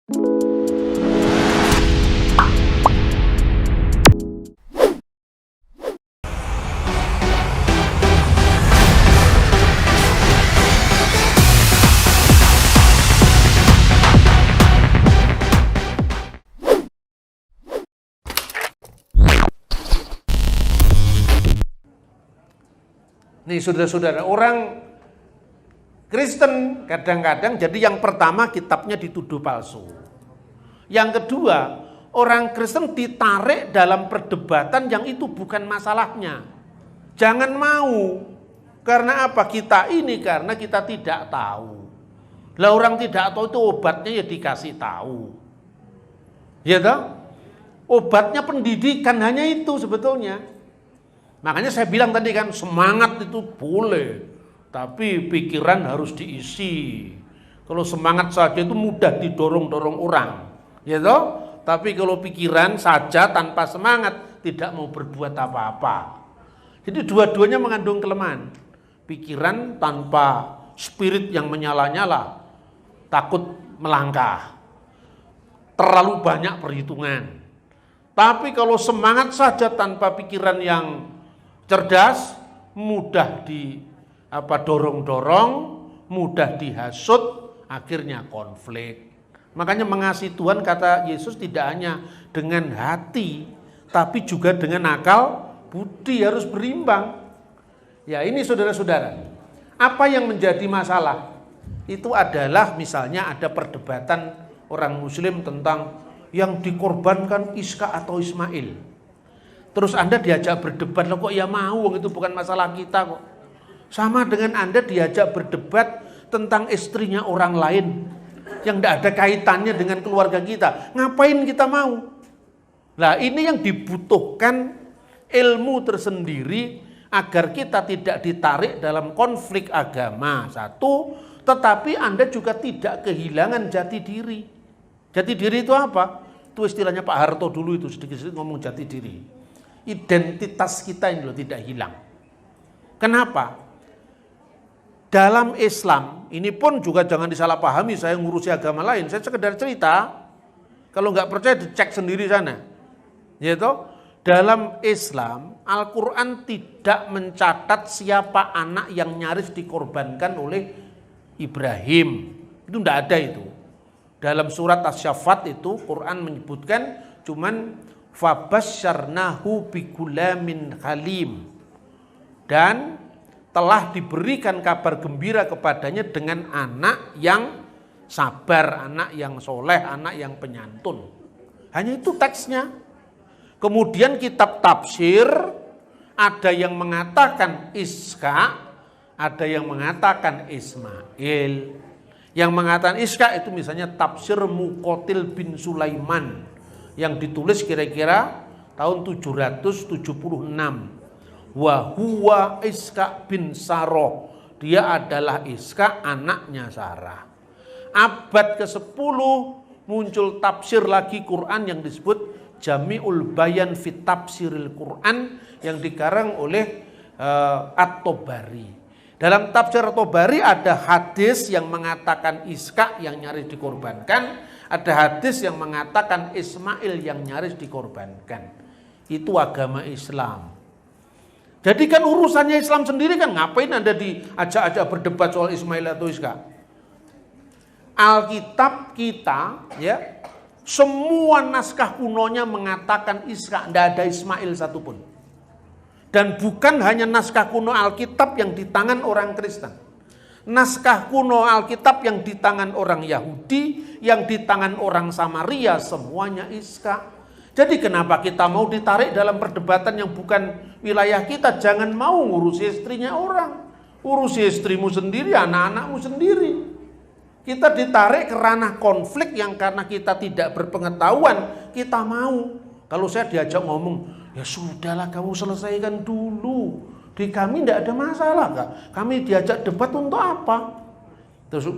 Nih saudara-saudara, orang Kristen kadang-kadang jadi yang pertama kitabnya dituduh palsu. Yang kedua, orang Kristen ditarik dalam perdebatan yang itu bukan masalahnya. Jangan mau. Karena apa? Kita ini karena kita tidak tahu. Lah orang tidak tahu itu obatnya ya dikasih tahu. Ya toh? Obatnya pendidikan hanya itu sebetulnya. Makanya saya bilang tadi kan semangat itu boleh, tapi pikiran harus diisi. Kalau semangat saja itu mudah didorong-dorong orang, ya toh? Tapi kalau pikiran saja tanpa semangat tidak mau berbuat apa-apa. Jadi dua-duanya mengandung kelemahan. Pikiran tanpa spirit yang menyala-nyala, takut melangkah. Terlalu banyak perhitungan. Tapi kalau semangat saja tanpa pikiran yang cerdas, mudah dorong-dorong, mudah dihasut, akhirnya konflik. Makanya mengasihi Tuhan kata Yesus tidak hanya dengan hati, tapi juga dengan akal budi harus berimbang. Ya ini saudara-saudara, apa yang menjadi masalah? Itu adalah misalnya ada perdebatan orang muslim tentang yang dikorbankan Iska atau Ismail. Terus Anda diajak berdebat, loh kok ya mau, itu bukan masalah kita kok. Sama dengan Anda diajak berdebat tentang istrinya orang lain yang tidak ada kaitannya dengan keluarga kita. Ngapain kita mau? Nah ini yang dibutuhkan ilmu tersendiri agar kita tidak ditarik dalam konflik agama. Satu, tetapi Anda juga tidak kehilangan jati diri. Jati diri itu apa? Itu istilahnya Pak Harto dulu itu sedikit-sedikit ngomong jati diri. Identitas kita ini loh tidak hilang. Kenapa? Dalam Islam, ini pun juga jangan disalahpahami saya ngurusi agama lain. Saya sekedar cerita, kalau nggak percaya dicek sendiri sana. Yaitu, dalam Islam, Al-Quran tidak mencatat siapa anak yang nyaris dikorbankan oleh Ibrahim. Itu enggak ada itu. Dalam surat Asy-Syaffat itu, Quran menyebutkan cuman fabasyarnahu bigulamin halim, dan telah diberikan kabar gembira kepadanya dengan anak yang sabar, anak yang soleh, anak yang penyantun. Hanya itu teksnya. Kemudian kitab tafsir ada yang mengatakan Iska, ada yang mengatakan Ismail. Yang mengatakan Iska itu misalnya tafsir Muqatil bin Sulaiman yang ditulis kira-kira tahun 776. Wa huwa Iska bin Saroh. Dia adalah Iska, anaknya Sarah. Abad ke-10 muncul tafsir lagi Quran yang disebut Jami'ul Bayan fit Tafsiril Quran yang dikarang oleh At-Tabari. Dalam tafsir At-Tabari ada hadis yang mengatakan Iska yang nyaris dikorbankan. Ada hadis yang mengatakan Ismail yang nyaris dikorbankan. Itu agama Islam. Jadi kan urusannya Islam sendiri kan, ngapain Anda diajak-ajak berdebat soal Ismail atau Iska? Alkitab kita ya, semua naskah kunonya mengatakan Iska, tidak ada Ismail satupun. Dan bukan hanya naskah kuno Alkitab yang di tangan orang Kristen. Naskah kuno Alkitab yang di tangan orang Yahudi, yang di tangan orang Samaria, semuanya Iska. Jadi kenapa kita mau ditarik dalam perdebatan yang bukan wilayah kita? Jangan mau ngurusi istrinya orang. Urusi istrimu sendiri, anak-anakmu sendiri. Kita ditarik ke ranah konflik yang karena kita tidak berpengetahuan, kita mau. Kalau saya diajak ngomong, ya sudahlah kamu selesaikan dulu. Di kami tidak ada masalah, Kak. Kami diajak debat untuk apa? Terus